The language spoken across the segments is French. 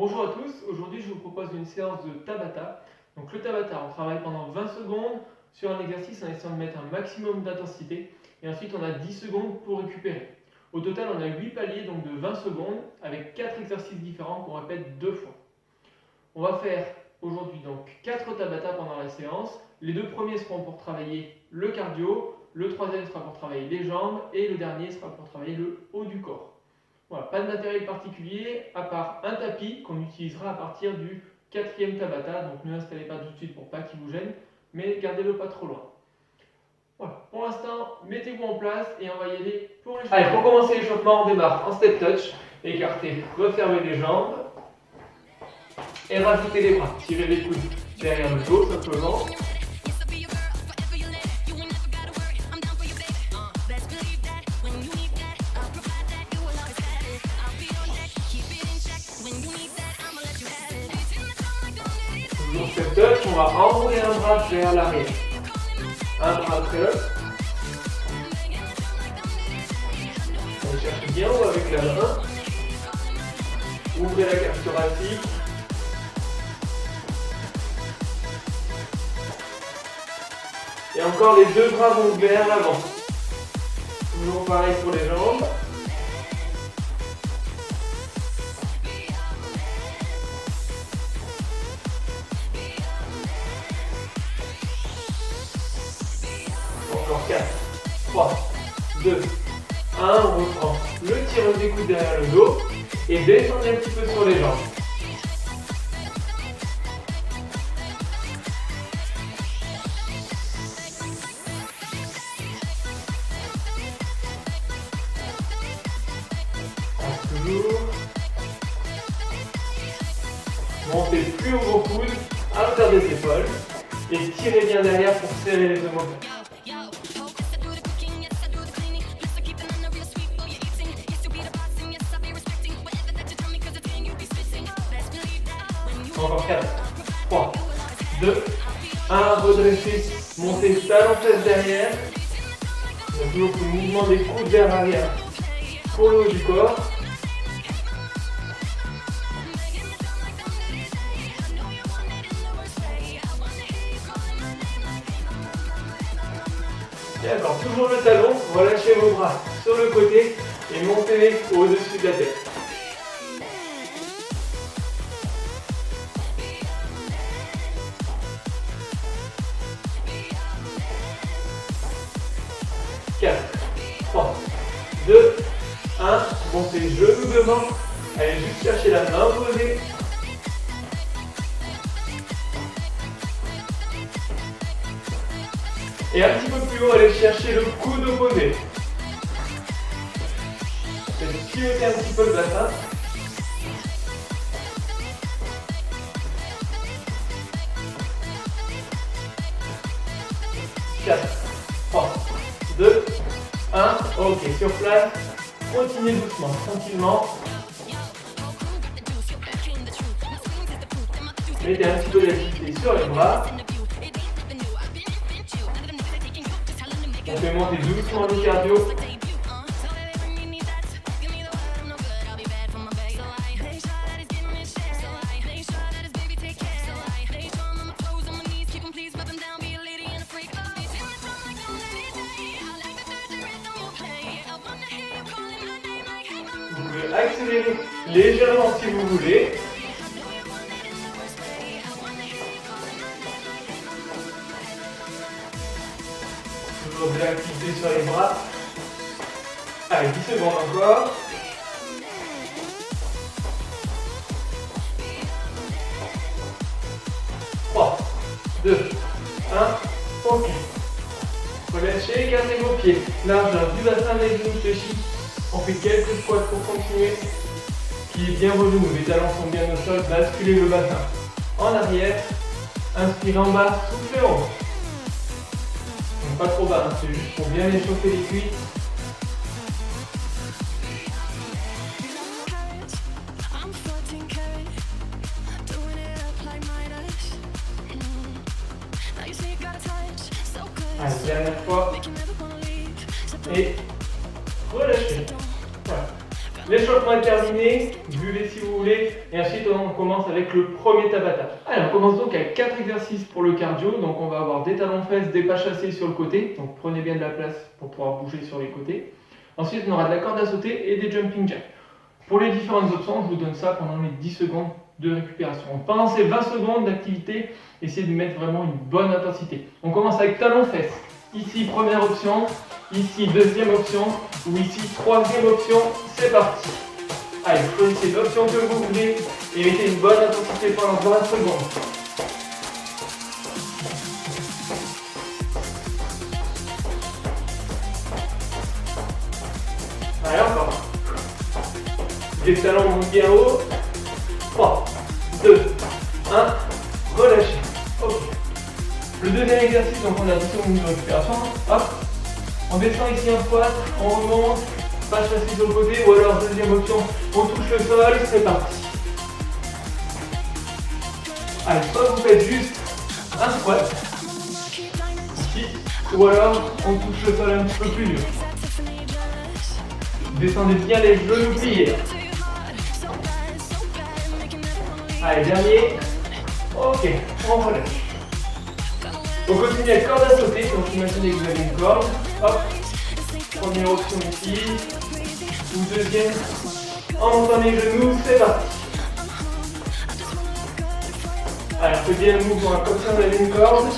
Bonjour à tous, aujourd'hui je vous propose une séance de Tabata. Donc le Tabata, on travaille pendant 20 secondes sur un exercice en essayant de mettre un maximum d'intensité et ensuite on a 10 secondes pour récupérer. Au total on a 8 paliers donc de 20 secondes avec 4 exercices différents qu'on répète 2 fois. On va faire aujourd'hui donc 4 Tabata pendant la séance. Les deux premiers seront pour travailler le cardio, le troisième sera pour travailler les jambes et le dernier sera pour travailler le haut du corps. Voilà, pas de matériel particulier à part un tapis qu'on utilisera à partir du 4e Tabata. Donc ne l'installez pas tout de suite pour pas qu'il vous gêne, mais gardez-le pas trop loin. Voilà, pour l'instant, mettez-vous en place et on va y aller pour l'échauffement. Allez, pour commencer l'échauffement, on démarre en step touch. Écartez, refermez les jambes et rajoutez les bras. Tirez les coudes derrière le dos simplement. Toujours step touch, on va enrouler un bras vers l'arrière. Un bras après l'autre. On cherche bien haut avec la main. Ouvrez la cage thoracique. Et encore les deux bras vont vers l'avant. Toujours pareil pour les jambes. Encore 4, 3, 2, 1, on reprend le tirage des coudes derrière le dos et descendez un petit peu sur les jambes. Toujours. Montez plus haut vos coudes à hauteur des épaules et tirez bien derrière pour serrer les omoplates. Encore 4, 3, 2, 1, redressez, montez talon fesse derrière. On a toujours le mouvement des coudes vers l'arrière pour le haut du corps. Et encore, toujours le talon, relâchez vos bras sur le côté et montez-les au-dessus de la tête. Quatre, 3, 2, 1, montez genoux devant, allez juste chercher la main posée. Et un petit peu plus haut, allez chercher le coude opposé. Faites pivoter un petit peu le bassin. Quatre, 3, 2, 1. Ok, sur place. Continuez doucement, tranquillement. Mettez un petit peu d'activité sur les bras. On fait monter doucement le cardio. Vous pouvez accélérer légèrement si vous voulez. Toujours de l'activité sur les bras. Allez, 10 secondes encore. Trois, 2, 1, ok. Relâchez, gardez vos pieds. Largeur du bassin des genoux fléchis. On fait quelques squats pour continuer. Pieds bien relous, les talons sont bien au sol. Basculez le bassin en arrière. Inspirez en bas, soufflez en haut. Donc pas trop bas, hein, c'est juste pour bien échauffer les cuisses. Allez, dernière fois. Et relâchez. Voilà. L'échauffement est terminé, buvez si vous voulez, et ensuite on commence avec le premier Tabata. Allez, on commence donc avec 4 exercices pour le cardio, donc on va avoir des talons-fesses, des pas chassés sur le côté, donc prenez bien de la place pour pouvoir bouger sur les côtés. Ensuite on aura de la corde à sauter et des jumping jacks. Pour les différentes options, je vous donne ça pendant les 10 secondes de récupération. Donc, pendant ces 20 secondes d'activité, essayez de mettre vraiment une bonne intensité. On commence avec talons-fesses. Ici, première option. Ici, deuxième option. Ou ici, troisième option. C'est parti. Allez, choisissez l'option que vous voulez et mettez une bonne intensité pendant 20 secondes. Allez, encore. Les talons montent bien haut. 3, 2, 1. Relâchez. Ok. Le deuxième exercice, donc on a 10 secondes de récupération. Hop. On descend ici un squat, on remonte, pas chassé sur le côté, ou alors deuxième option, on touche le sol, c'est parti. Allez, soit vous faites juste un squat, ici, ou alors on touche le sol un petit peu plus dur. Descendez bien les genoux pliés. Allez, dernier. Ok, on relâche. On continue avec corde à sauter, donc imaginez que vous avez une corde. Hop, première option ici, ou deuxième, en montant les genoux, c'est parti. Alors, faites bien le mouvement, comme ça on avait une corde.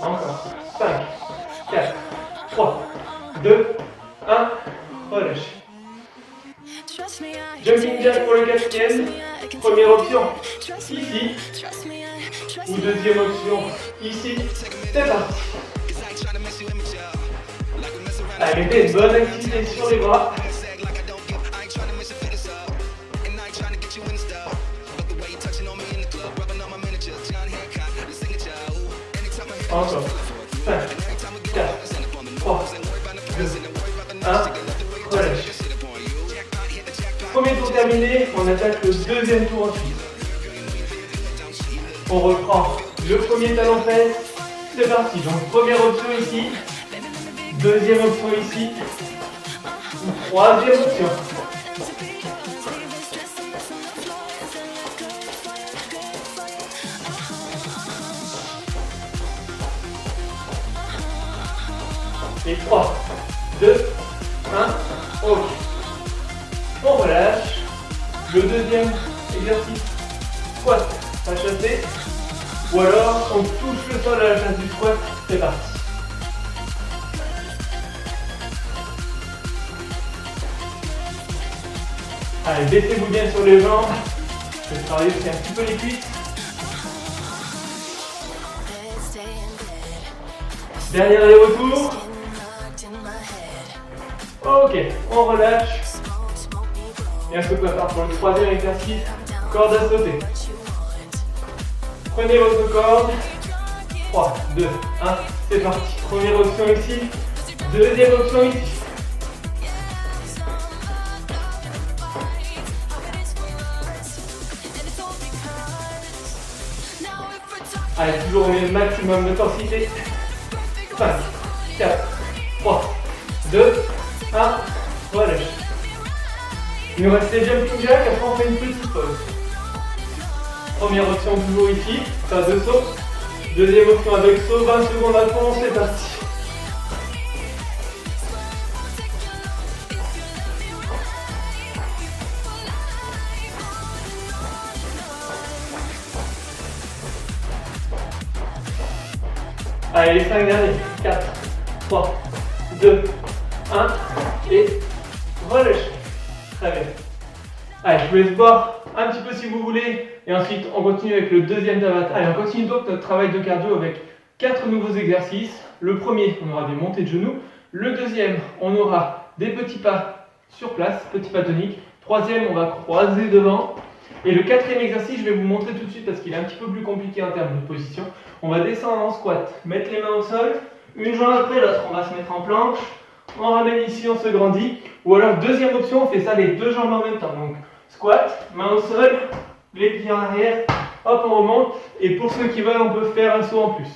Encore, 5, 4, 3, 2, 1, relâchez. Jumping jack pour le quatrième. Première option, ici. Ou deuxième option, ici. C'est parti. Allez, mettez une bonne activité sur les bras. Encore. 5, 4, 3, 2, 1. Relâche. Premier tour terminé, on attaque le deuxième tour ensuite. On reprend le premier talon-fesse. C'est parti. Donc première option ici. Deuxième option ici. Troisième option. Et 3, 2, 1, ok. On relâche. Le deuxième exercice, squat, pas chassé. Ou alors on touche le sol à la place du squat, c'est parti. Allez, baissez-vous bien sur les jambes. Je vais travailler aussi un petit peu les cuisses. Dernier aller-retour. Ok, on relâche. Et on se prépare pour le troisième exercice, corde à sauter. Prenez votre corde. 3, 2, 1, c'est parti. Première option ici. Deuxième option ici. Allez, toujours au maximum d'intensité. 5, 4, 3, 2, 1, relâche. Il nous reste les jumping jacks, après on fait une petite pause. Première option toujours ici, phase de saut. Deuxième option avec saut, 20 secondes à fond, c'est parti. Allez, les 5 derniers. 4, 3, 2, 1 et relâchez. Très bien. Allez, je vous laisse voir un petit peu si vous voulez et ensuite on continue avec le deuxième Tabata. Allez, on continue donc notre travail de cardio avec 4 nouveaux exercices. Le premier, on aura des montées de genoux. Le deuxième, on aura des petits pas sur place, petits pas toniques. Troisième, on va croiser devant. Et le quatrième exercice, je vais vous montrer tout de suite parce qu'il est un petit peu plus compliqué en termes de position. On va descendre en squat, mettre les mains au sol, une jambe après l'autre, on va se mettre en planche. On ramène ici, on se grandit. Ou alors, deuxième option, on fait ça les deux jambes en même temps. Donc, squat, main au sol, les pieds en arrière, hop, on remonte. Et pour ceux qui veulent, on peut faire un saut en plus.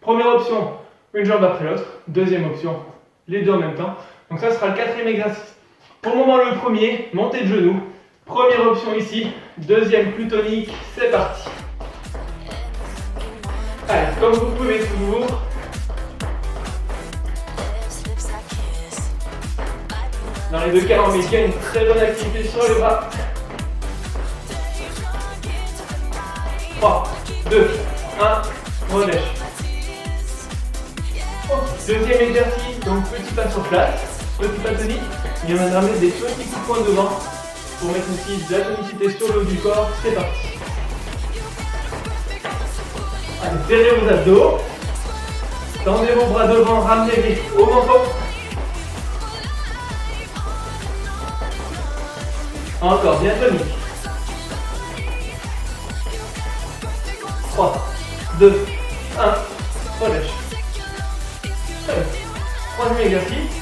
Première option, une jambe après l'autre. Deuxième option, les deux en même temps. Donc ça sera le quatrième exercice. Pour le moment, le premier, montée de genoux. Première option ici. Deuxième, plus tonique. C'est parti. Allez, comme vous pouvez toujours. Dans les deux cas, on met bien une très bonne activité sur les bras. 3, 2, 1, relèche. Deuxième exercice, donc petit pas sur place, petit pas tonique. Et on va mettre des petits coups de poing devant pour mettre aussi de la tonicité sur le haut du corps. C'est parti. Allez, serrez vos abdos. Tendez vos bras devant, ramenez-les au menton. Encore, bien tonique. 3, 2, 1, relâche. Troisième exercice.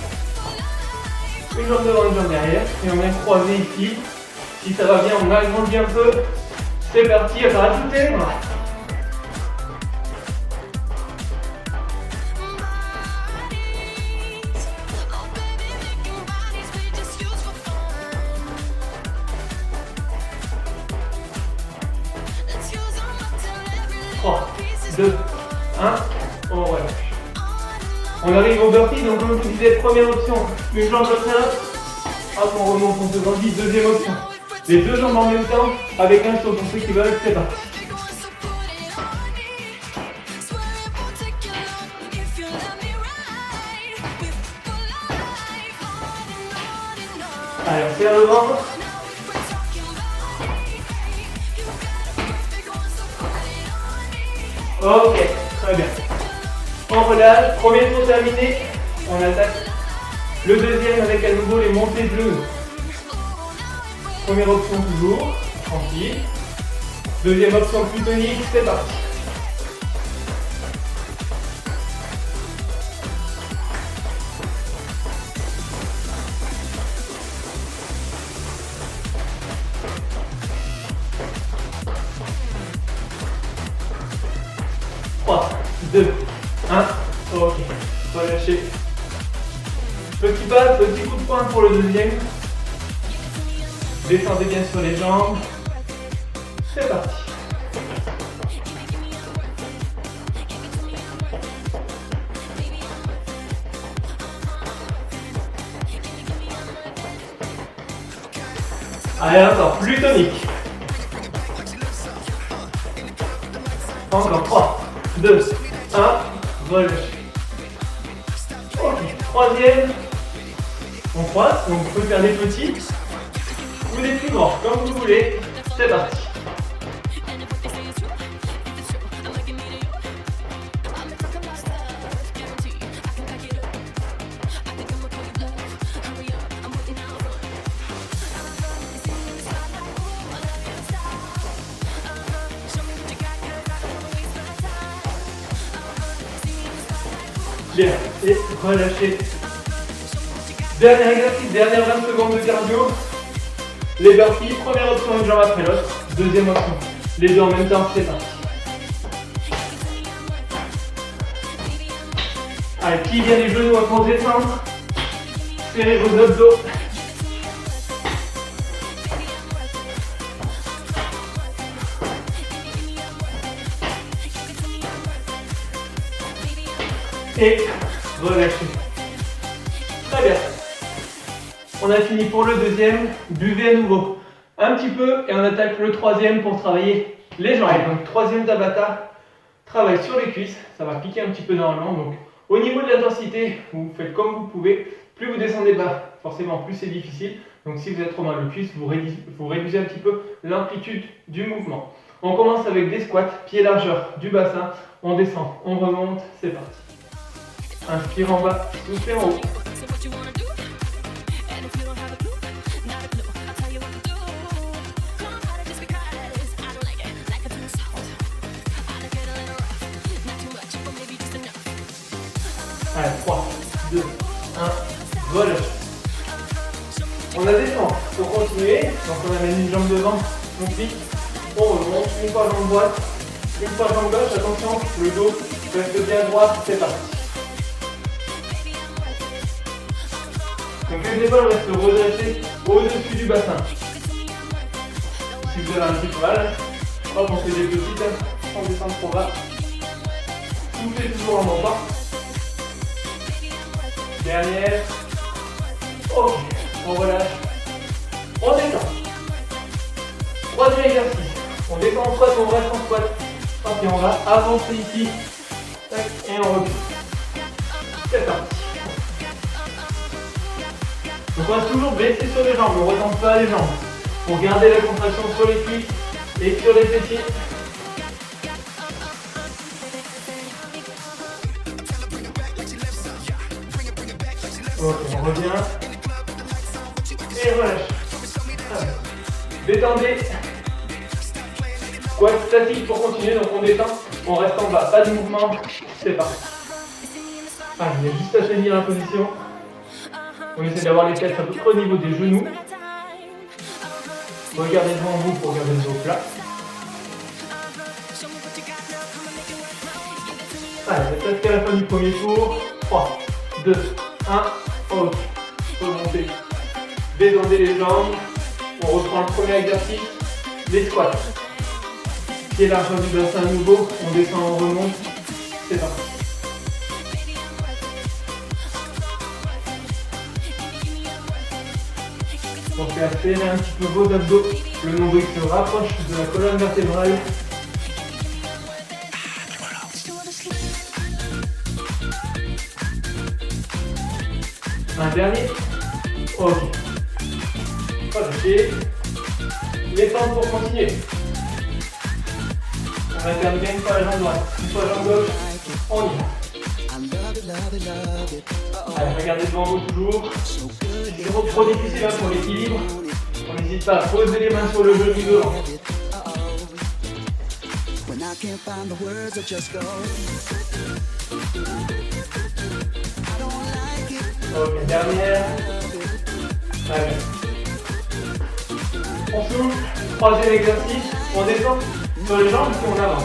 Une jambe devant, une jambe derrière. Et on vient croiser ici. Si ça va bien, on agrandit un peu. C'est parti, rajoutez les bras. Trois, 2, 1, on relâche. On arrive au burpee, donc comme je vous disais, première option, une jambe après l'autre. Hop, on remonte, on se grandit, deuxième option. Les deux jambes en même temps, avec un saut pour ceux qui veulent, c'est parti. Allez, on serre le ventre. Ok, très bien. On relâche, premier tour terminé, on attaque le deuxième avec à nouveau les montées de genoux. Première option toujours, tranquille. Deuxième option plus tonique, c'est parti. Trois, 2, 1, ok, relâchez. Petit pas, petit coup de poing pour le deuxième. Descendez bien sur les jambes. C'est parti. Allez, encore, plus tonique. Encore 3, 2, 1, relâchez. Ok, troisième. On croise, donc vous pouvez faire des petits ou des plus grands, comme vous voulez. C'est parti. Bien, et relâchez. Dernier exercice, dernière 20 secondes de cardio. Les burpees, première option, une jambe après l'autre. Deuxième option, les deux en même temps, c'est parti. Allez, plie bien les genoux pour descendre. Serrez vos abdos. Et relâchez. Très bien. On a fini pour le deuxième. Buvez à nouveau un petit peu et on attaque le troisième pour travailler les jambes. Donc troisième Tabata, travail sur les cuisses. Ça va piquer un petit peu normalement. Donc au niveau de l'intensité, vous faites comme vous pouvez. Plus vous descendez bas, forcément plus c'est difficile. Donc si vous êtes trop mal aux cuisses, vous réduisez un petit peu l'amplitude du mouvement. On commence avec des squats, pieds largeur du bassin. On descend, on remonte, c'est parti. Inspire en bas, soufflez en haut. Allez, 3, 2, 1, relâche. On a descend, pour continuer. Donc on amène une jambe devant, on pique, on remonte, une fois jambe droite, une fois jambe gauche, attention, le dos Reste bien droit, c'est parti. Donc les épaules restent redressées au-dessus du bassin. Si vous avez un petit peu mal, hop, on fait des petites, sans descendre trop bas. Soufflez toujours en montant. Dernière. Ok, on relâche. On détend. Troisième exercice. On descend en squat, on reste en squat. Et on va avancer ici. Tac, et on recule. C'est parti. Donc on va toujours baisser sur les jambes, on ne retente pas les jambes. Pour garder la contraction sur les cuisses et sur les fessiers. Ok, on revient. Et relâche. Détendez. Squat statique pour continuer, donc on détend, on reste en bas, pas de mouvement, c'est parti. Allez, il y a juste à tenir la position. On essaie d'avoir les fesses à peu près au niveau des genoux. Regardez devant vous pour garder le dos plat. Allez, c'est presque à la fin du premier tour. 3, 2, 1, ok. Remontez. Détendez les jambes. On reprend le premier exercice, les squats. Pied largeur du bassin à nouveau, on descend, on remonte. C'est parti. On fait accélérer un petit peu vos abdos. Le nombril se rapproche de la colonne vertébrale. Un dernier. Ok. Relâchez. Détendre pour continuer. On alterne bien une fois la jambe droite, une fois la jambe gauche. On y va. Allez, regardez devant vous toujours. C'est trop difficile pour l'équilibre. On n'hésite pas à poser les mains sur le genou devant. Ok, dernière. Allez. On souffle. Troisième exercice. On descend sur les jambes et on avance.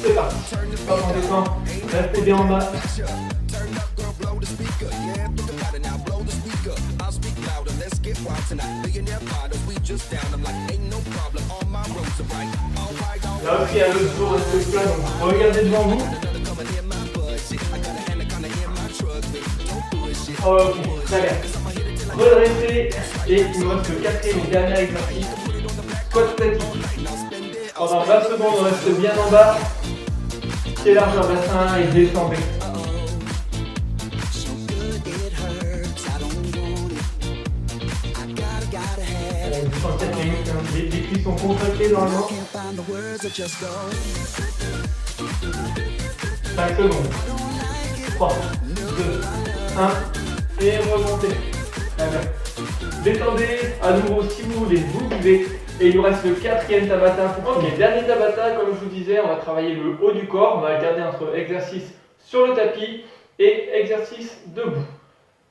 C'est parti. Hop, on descend. Restez bien en bas. Là aussi, à l'autre tour, restez plat. Donc, regardez devant vous. Ok, très bien. Redressez. Et il nous reste le quatrième et dernier exercice. Squat statique. Pendant 20 secondes, on reste bien en bas. Pied largeur bassin et descendez. Vous sentez que les cuisses sont contractées normalement. 5 secondes. 3, 2, 1. Et remontez. Détendez à nouveau si vous voulez, vous pouvez. Et il nous reste le quatrième Tabata pour finir. Dernier Tabata, comme je vous disais, on va travailler le haut du corps. On va alterner entre exercice sur le tapis et exercice debout.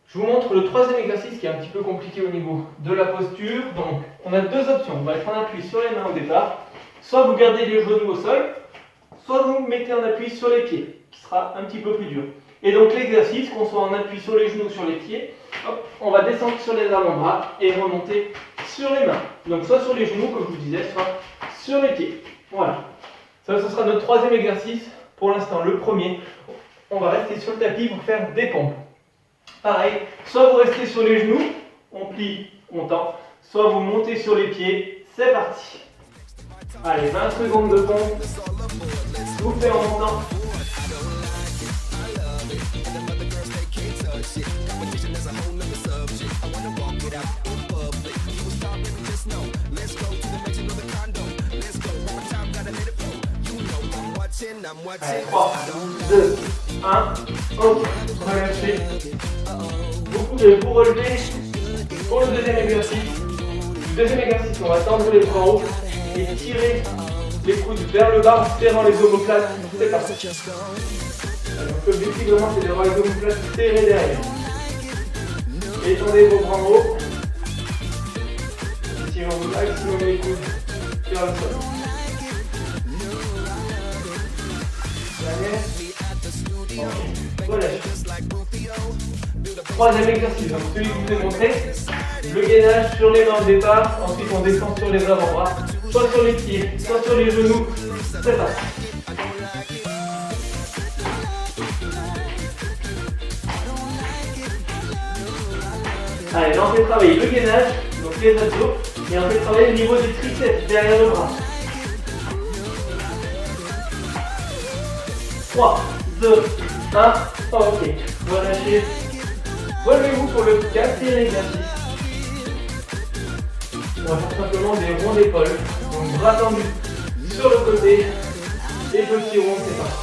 Je vous montre le troisième exercice qui est un petit peu compliqué au niveau de la posture. Donc, on a deux options. On va être en appui sur les mains au départ. Soit vous gardez les genoux au sol, soit vous mettez en appui sur les pieds, qui sera un petit peu plus dur. Et donc l'exercice, qu'on soit en appui sur les genoux ou sur les pieds, hop, on va descendre sur les avant-bras et remonter sur les mains. Donc soit sur les genoux, comme je vous disais, soit sur les pieds. Voilà. Ça, ce sera notre troisième exercice. Pour l'instant, le premier, on va rester sur le tapis pour faire des pompes. Pareil, soit vous restez sur les genoux, on plie, on tend, soit vous montez sur les pieds. C'est parti. Allez, 20 secondes de pompe. Soufflez en montant. Allez, 3, 2, 1, ok, relâchez. Vous pouvez vous relever pour le deuxième exercice. Le deuxième exercice, on va tendre les bras en haut et tirer les coudes vers le bas en serrant les omoplates. C'est parti. Donc l'objectif vraiment c'est d'avoir les omoplates serrées derrière. Étendez vos bras en haut. Tirez au maximum les coudes vers le sol. Ok, relâche. Troisième exercice, donc celui que je vous ai montré. Le gainage sur les mains au départ, ensuite on descend sur les avant-bras, soit sur les pieds, soit sur les genoux. C'est parti. Allez, là on fait travailler le gainage, donc les abdos, et on fait travailler le niveau des triceps derrière le bras. 3, 2, 1, ok, relâchez. Relevez-vous pour le quatrième exercice. On va faire simplement des ronds d'épaule, donc bras tendus sur le côté, et petits ronds, c'est parti.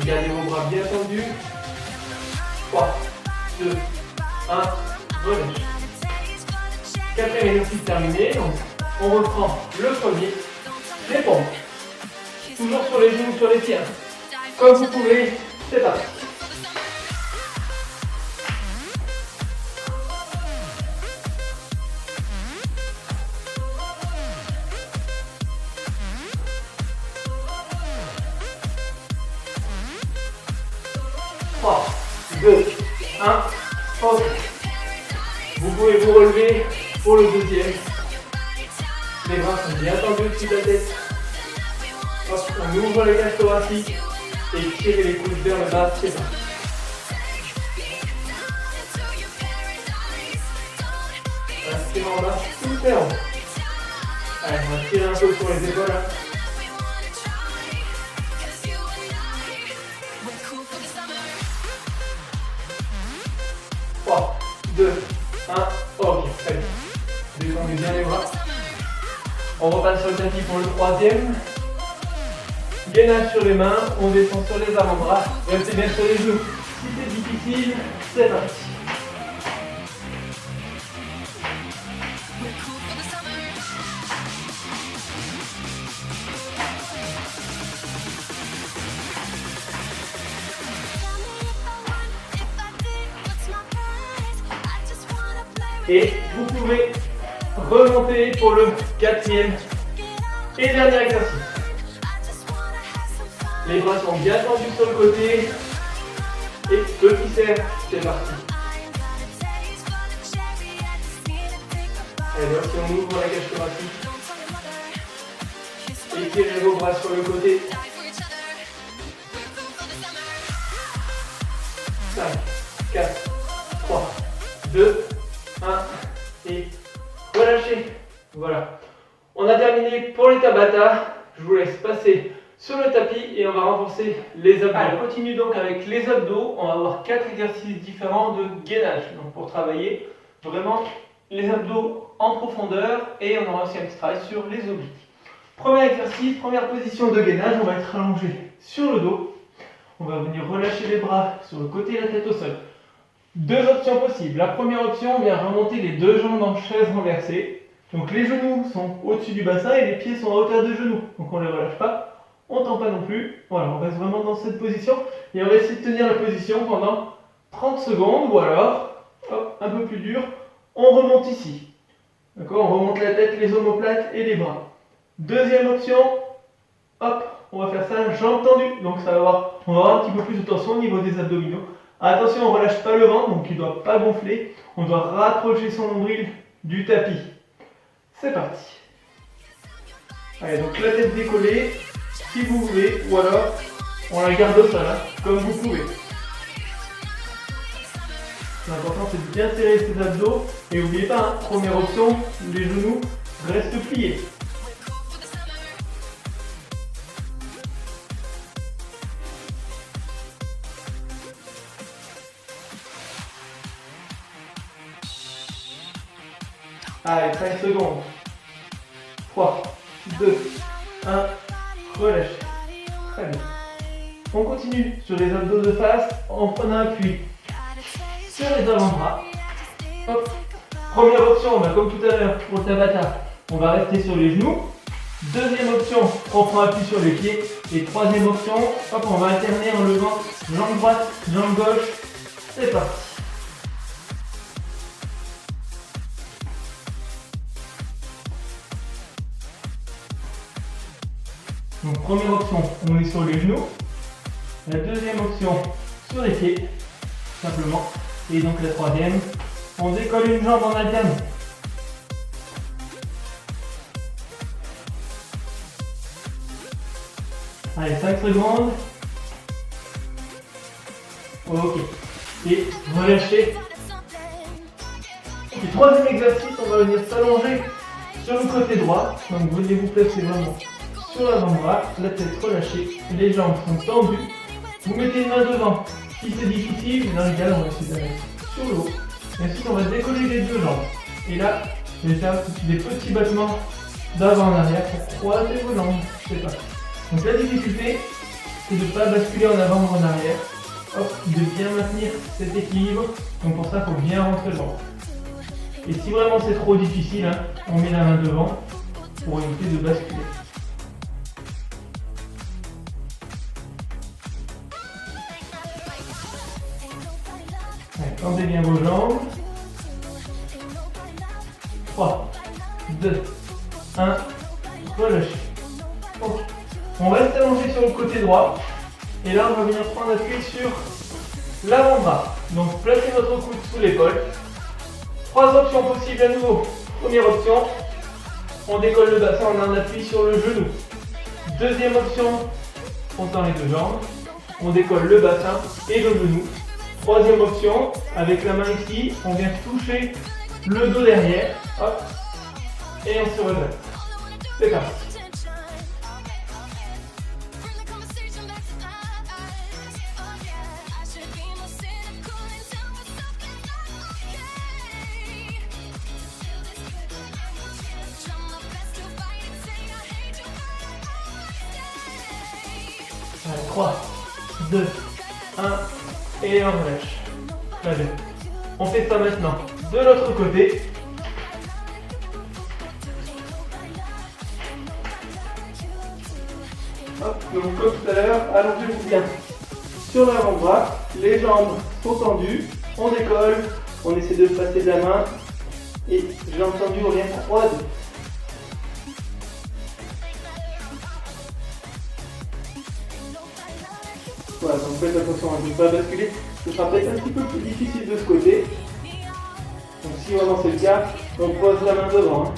Gardez vos bras bien tendus. 3, 2, 1, relâche. Quatrième exercice terminé. Donc, on reprend le premier, les pompes. Toujours sur les genoux, sur les pieds. Comme vous pouvez, c'est parti. Trois, 2, 1, ok. Vous pouvez vous relever pour le deuxième. Les bras sont bien tendus au-dessus de la tête. Hop, on ouvre les cages thoraciques et tirez les coudes vers le bas, c'est parti. Inspirez en bas, super haut. Allez, on va tirer un peu sur les épaules. 3, 2, 1, ok, très bien. Descendez bien les bras. On repasse sur le tapis pour le troisième. Gainage sur les mains, on descend sur les avant-bras. Restez bien sur les genoux. Si c'est difficile, c'est parti. Et vous pouvez remonter pour le quatrième et dernier exercice. Les bras sont bien tendus sur le côté. Et petit cercle, c'est parti. Et là, si on ouvre la cage thoracique, étirez vos bras sur le côté. 5, 4, 3, 2, 1 et relâchez. Voilà. On a terminé pour les Tabata. Je vous laisse passer sur le tapis et on va renforcer les abdos. Allez, on continue donc avec les abdos. On va avoir 4 exercices différents de gainage. Donc pour travailler vraiment les abdos en profondeur et on aura aussi un petit travail sur les obliques. Premier exercice, première position de gainage. On va être allongé sur le dos. On va venir relâcher les bras sur le côté et la tête au sol. Deux options possibles. La première option, on vient remonter les deux jambes en chaise renversée. Donc les genoux sont au-dessus du bassin et les pieds sont à hauteur de genoux. Donc on ne les relâche pas, on ne tend pas non plus. Voilà, on reste vraiment dans cette position. Et on va essayer de tenir la position pendant 30 secondes ou alors, hop, un peu plus dur, on remonte ici. D'accord, on remonte la tête, les omoplates et les bras. Deuxième option, hop, on va faire ça jambes tendues. Donc ça va avoir, on va avoir un petit peu plus de tension au niveau des abdominaux. Attention, on ne relâche pas le ventre, donc il ne doit pas gonfler. On doit rapprocher son nombril du tapis. C'est parti. Allez, donc la tête décollée, si vous voulez, ou alors on la garde au sol, hein, comme vous pouvez. L'important c'est de bien serrer ses abdos. Et n'oubliez pas, hein, première option, les genoux restent pliés. Allez, 5 secondes. 3, 2, 1, relâchez. Très bien. On continue sur les abdos de face en prenant appui sur les avant-bras. Hop. Première option, comme tout à l'heure pour le Tabata, on va rester sur les genoux. Deuxième option, on prend appui sur les pieds. Et troisième option, hop, on va alterner en levant jambe droite, jambe gauche. C'est parti. Donc première option, on est sur les genoux. La deuxième option, sur les pieds, simplement. Et donc la troisième, on décolle une jambe en alternance. Allez, 5 secondes. Ok. Et relâchez. Et troisième exercice, on va venir s'allonger sur le côté droit. Donc venez vous placer vraiment sur l'avant-bras, la tête relâchée, les jambes sont tendues. Vous mettez une main devant. Si c'est difficile, dans l'idéal, on va essayer de la mettre sur le haut. Et ensuite, on va décoller les deux jambes. Et là, je vais faire des petits battements d'avant en arrière pour croiser vos jambes. C'est parti. Donc la difficulté, c'est de ne pas basculer en avant ou en arrière. Hop, de bien maintenir cet équilibre. Donc pour ça, il faut bien rentrer le ventre. Et si vraiment c'est trop difficile, hein, on met la main devant pour éviter de basculer. Allez, tendez bien vos jambes. 3, 2, 1, relâchez. Ok. On reste allongé sur le côté droit. Et là, on va venir prendre appui sur l'avant-bras. Donc, placez votre coude sous l'épaule. 3 options possibles à nouveau. Première option, on décolle le bassin, on a un appui sur le genou. Deuxième option, on tend les deux jambes. On décolle le bassin et le genou. Troisième option, avec la main ici, on vient toucher le dos derrière. Hop, et on se redresse. C'est parti. Allez, 3, 2, 1, et on relâche. Allez. On fait ça maintenant de l'autre côté. Hop, donc comme tout à l'heure, allongez-vous bien sur l'avant-bras, les jambes sont tendues, on décolle, on essaie de passer de la main et jambes tendues, on vient croiser. Voilà, donc faites attention à ne pas basculer, ce sera peut-être un petit peu plus difficile de ce côté. Donc si vraiment c'est le cas, on pose la main devant. Hein.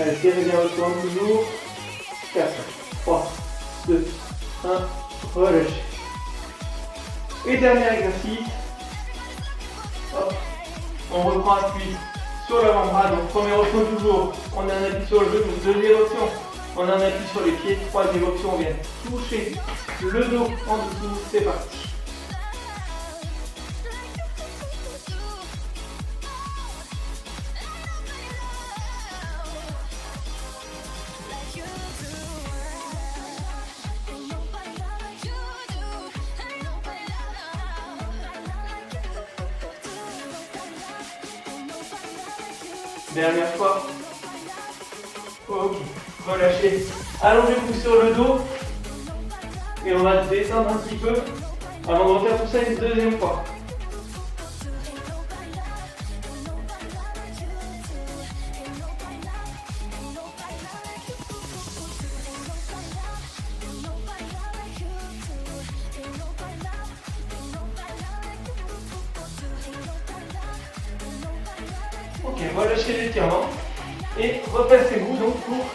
Allez, serrez bien votre ventre toujours. 4, 3, 2, 1, relâchez. Et dernier exercice. Hop. On reprend appui sur l'avant-bras. Donc première option toujours, on a un appui sur le genou. Deuxième option, on a un appui sur les pieds. Troisième option, on vient toucher le dos en dessous. C'est parti. Dernière fois. Ok, relâchez. Allongez-vous sur le dos. Et on va descendre un petit peu avant de refaire tout ça une deuxième fois. Ok, relâchez l'étirement et repassez-vous donc pour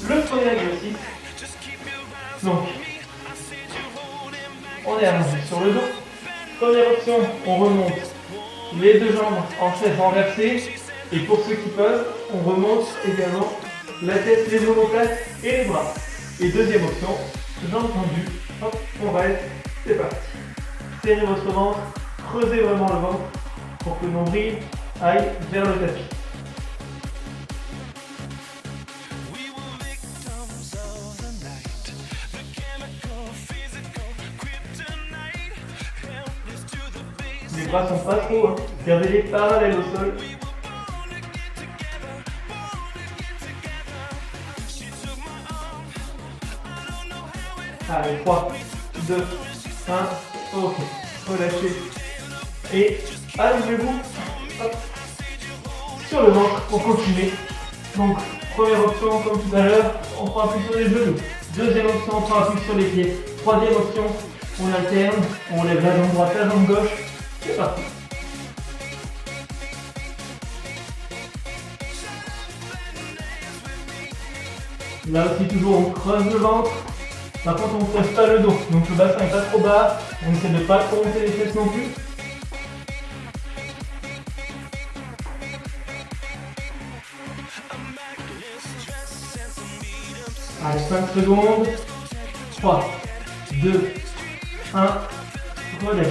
le premier exercice. Donc, on est allongé sur le dos. Première option, on remonte les deux jambes en chaise renversée. Et pour ceux qui peuvent, on remonte également la tête, les omoplates et les bras. Et deuxième option, jambes tendues. Hop, on reste, c'est parti. Serrez votre ventre, creusez vraiment le ventre pour que le nombril aille vers le tapis. Les bras sont pas trop, hein. Gardez-les parallèles au sol. Allez, 3, 2, 1, Ok, relâchez. Et allongez-vous sur le ventre pour continuer. Donc, première option, comme tout à l'heure, on prend appui sur les genoux. Deuxième option, on prend appui sur les pieds. Troisième option, on alterne, on lève la jambe droite, la jambe gauche. C'est parti. Là aussi, toujours, on creuse le ventre. Par contre, on ne creuse pas le dos. Donc, le bassin n'est pas trop bas. On essaie de ne pas trop monter les fesses non plus. Allez, 5 secondes. 3, 2, 1. Relâchez.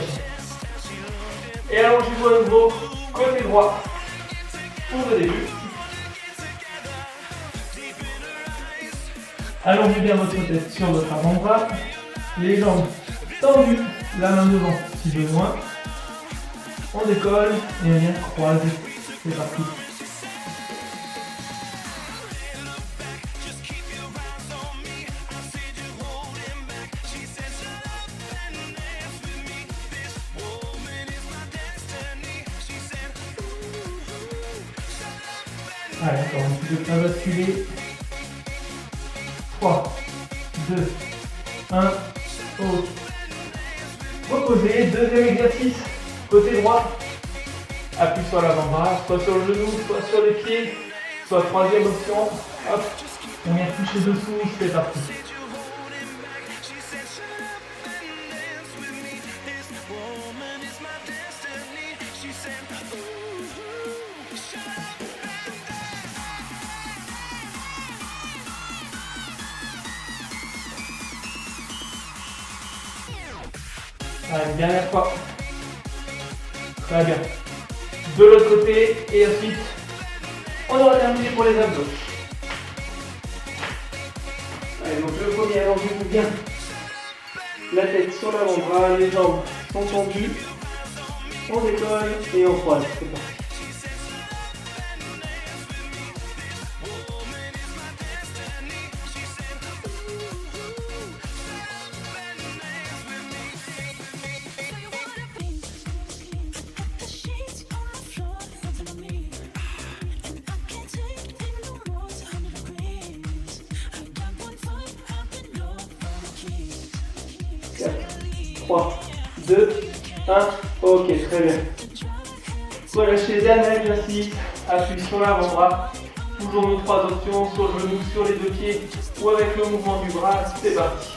Et allongez-vous à nouveau, côté droit, pour le début. Allongez bien votre tête sur votre avant-bras, les jambes tendues, la main devant si besoin. On décolle et on vient croiser. C'est parti. Allez, encore un petit peu pas basculer. 3, 2, 1, ok. Reposez, deuxième exercice, côté droit. Appui sur l'avant-bras, soit sur le genou, soit sur les pieds, soit troisième option. Hop, on vient toucher dessous, c'est parti. Allez, dernière fois. Très bien. De l'autre côté, et ensuite, on aura terminé pour les abdos. Allez, donc le premier, allongez-vous bien. La tête sur l'avant-bras, les jambes sont tendues. On décolle et on croise. C'est parti. Quatre, 3, 2, 1, ok, très bien. Relâchez, dernier exercice, appui sur l'avant-bras. Toujours nos trois options, sur le genou, sur les deux pieds ou avec le mouvement du bras, c'est parti.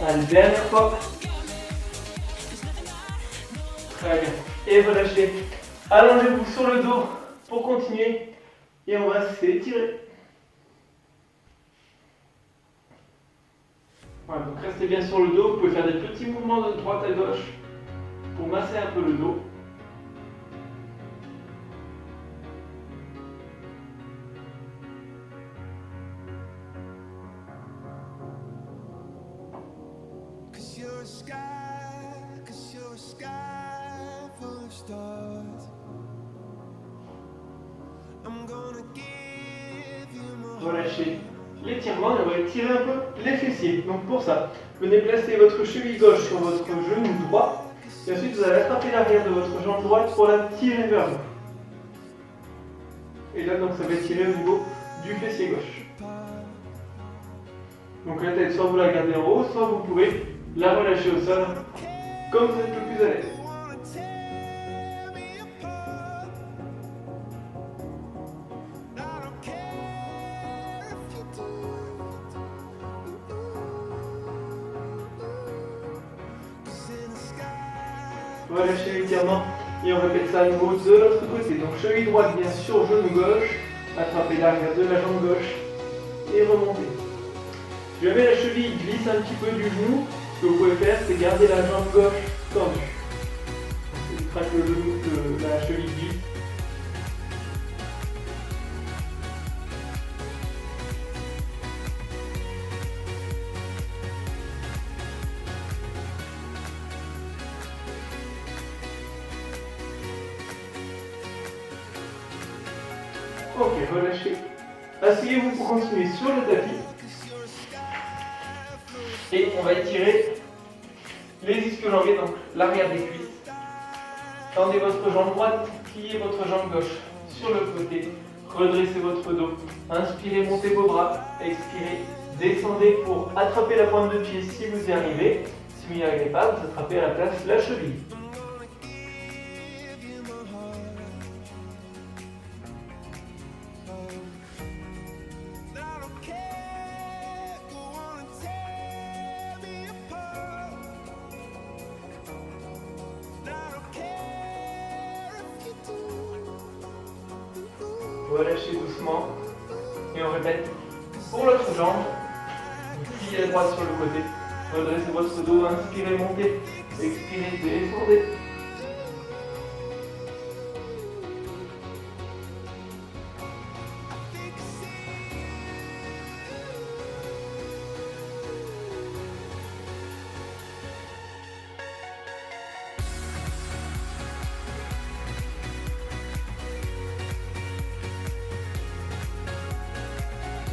Allez, dernière fois. Très bien. Et relâchez. Allongez-vous sur le dos pour continuer. Et on va s'étirer. Voilà, donc restez bien sur le dos. Vous pouvez faire des petits mouvements de droite à gauche pour masser un peu le dos. Relâchez l'étirement et on va étirer un peu les fessiers. Donc pour ça, venez placer votre cheville gauche sur votre genou droit et ensuite vous allez attraper l'arrière de votre jambe droite pour la tirer vers vous. Et là donc ça va étirer au niveau du fessier gauche. Donc la tête, soit vous la gardez en haut, soit vous pouvez la relâcher au sol comme vous êtes le plus à l'aise. Relâchez l'étirement et on répète ça à nouveau de l'autre côté. Donc cheville droite bien sûr, genou gauche, attrapez l'arrière de la jambe gauche et remontez. Si jamais la cheville glisse un petit peu du genou, ce que vous pouvez faire c'est garder la jambe gauche tendue. Ça évitera que la cheville glisse. Ok, relâchez. Asseyez-vous pour continuer sur le tapis. Et on va étirer les ischio-jambiers, donc l'arrière des cuisses. Tendez votre jambe droite, pliez votre jambe gauche sur le côté. Redressez votre dos. Inspirez, montez vos bras. Expirez, descendez pour attraper la pointe de pied si vous y arrivez. Si vous n'y arrivez pas, vous attrapez à la place la cheville. Relâchez doucement et on répète pour l'autre jambe. Pliez la droite sur le côté. Redressez votre dos, inspirez, montez. Expirez, descendez.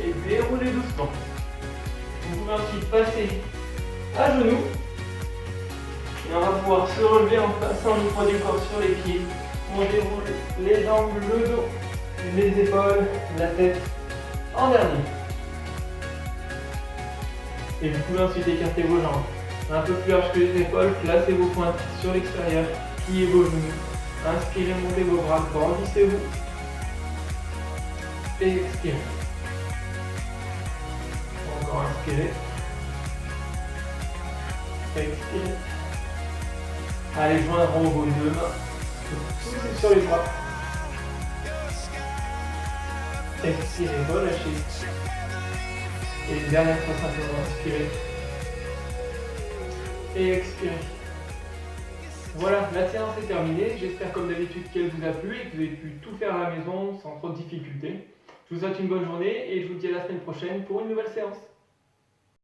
Et déroulez doucement. Vous pouvez ensuite passer à genoux. Et on va pouvoir se relever en passant le poids du corps sur les pieds. On déroule les jambes, le dos, les épaules, la tête en dernier. Et vous pouvez ensuite écarter vos jambes un peu plus large que les épaules. Placez vos pointes sur l'extérieur. Pliez vos genoux. Inspirez, montez vos bras, grandissez-vous. Et expirez. Encore inspirez. Expirez. Allez joindre en haut vos deux mains. Poussez sur les bras. Expirez, relâchez. Et dernière fois simplement inspirez. Et expirez. Voilà, la séance est terminée. J'espère comme d'habitude qu'elle vous a plu et que vous avez pu tout faire à la maison sans trop de difficultés. Je vous souhaite une bonne journée et je vous dis à la semaine prochaine pour une nouvelle séance.